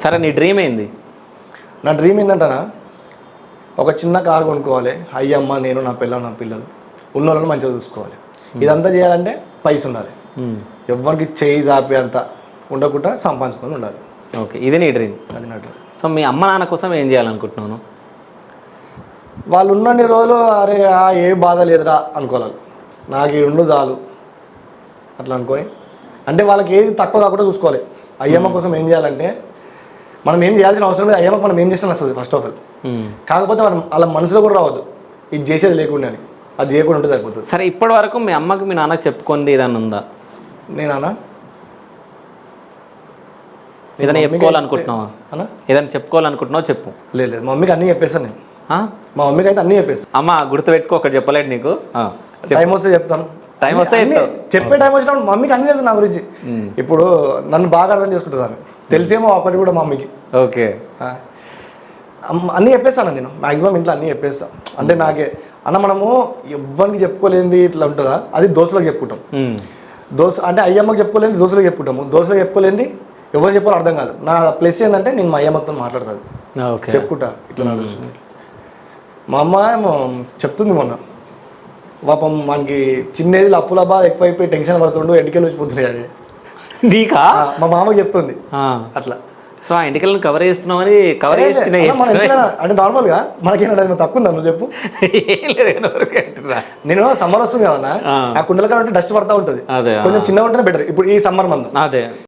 సరే నీ డ్రీమ్ ఏంది? నా డ్రీమ్ ఏంటంటనా, ఒక చిన్న కారు కొనుక్కోవాలి, అయ్యమ్మ నేను నా పిల్లలు ఉన్న వాళ్ళని మంచిగా చూసుకోవాలి. ఇదంతా చేయాలంటే పైస ఉండాలి. ఎవరికి చేయి జాపి అంత ఉండకుండా సంపాదించుకొని ఉండాలి. ఓకే, ఇది నీ డ్రీమ్. అది నా డ్రీమ్. సో మీ అమ్మ నాన్న కోసం ఏం చేయాలనుకుంటున్నాను? వాళ్ళు ఉన్నన్ని రోజులు అరే ఏ బాధ లేదురా అనుకోవాలి. నాకు ఈ రెండు చాలు అట్లా అనుకొని, అంటే వాళ్ళకి ఏది తక్కువ కాకుండా చూసుకోవాలి. అయ్యమ్మ కోసం ఏం చేయాలంటే, మనం ఏం చేయాల్సిన అవసరం లేదు. అయ్యమ్మకి మనం ఏం చేసినా వస్తుంది ఫస్ట్ ఆఫ్ ఆల్. కాకపోతే మనం వాళ్ళ మనసులో కూడా రావద్దు ఇది చేసేది లేకుండా అని, అది చేయకుండా ఉంటే సరిపోతుంది. సరే, ఇప్పటి వరకు మీ అమ్మకి మీ నాన్నకి చెప్పుకుంది ఏదన్నా ఉందా? నేనా ఏదైనా చెప్పుకోవాలనుకుంటున్నావా? ఏదైనా చెప్పుకోవాలనుకుంటున్నావు చెప్పు. లేదు మా మమ్మీకి అన్నీ చెప్పేస్తాను నేను. మా మమ్మీకి అయితే అన్నీ చెప్పేస్తాను. అమ్మ గుర్తుపెట్టుకో, ఒకటి చెప్పలేదు నీకు. టైం వస్తే చెప్తాను. టైం వస్తే చెప్పే టైం వచ్చినప్పుడు మమ్మీకి అన్నీ తెలుసు నా గురించి. ఇప్పుడు నన్ను బాగా అర్థం చేసుకుంటుంది ఆమె, తెలిసేమో ఒకటి కూడా మా మమ్మీకి. ఓకే, అన్నీ చెప్పేస్తాను నేను మ్యాక్సిమం ఇంట్లో అన్నీ చెప్పేస్తాను. అంటే నాకే అన్న మనము ఎవ్వరికి చెప్పుకోలేంది ఇట్లా ఉంటుందా, అది దోస్తులకు చెప్పుకుంటాం. అంటే అయ్యమ్మకి చెప్పుకోలేంది దోస్తులకు చెప్పుకుంటాము. దోస్తులకు చెప్పుకోలేంది ఎవరు చెప్పాలో అర్థం కాదు. నా ప్లస్ ఏంటంటే నేను మా అయ్యమ్మతో మాట్లాడుతుంది, చెప్పుకుంటా ఇట్లా నడుస్తుంది. మా అమ్మ ఏమో చెప్తుంది మొన్న, పాపం మనకి చిన్న ఏజ్లో అప్పుల బాధ ఎక్కువైపోయి టెన్షన్ పడుతుండు, ఎంటికలు వచ్చిపోతున్నాయి. అది నీకా? మా మామకి చెప్తుంది అట్లా. సో ఆ ఎంటికలను కవర్ చేస్తున్నామని కవర్ అంటే నార్మల్గా మనకేనా తక్కువ ఉందా నువ్వు చెప్పు. నేను సమ్మర్ వస్తుంది కదన్నా, ఆ కుండల కాడ డస్ట్ పడతా ఉంటుంది, కొంచెం చిన్నగా ఉంటేనే బెటర్. ఇప్పుడు ఈ సమ్మర్ మందు అదే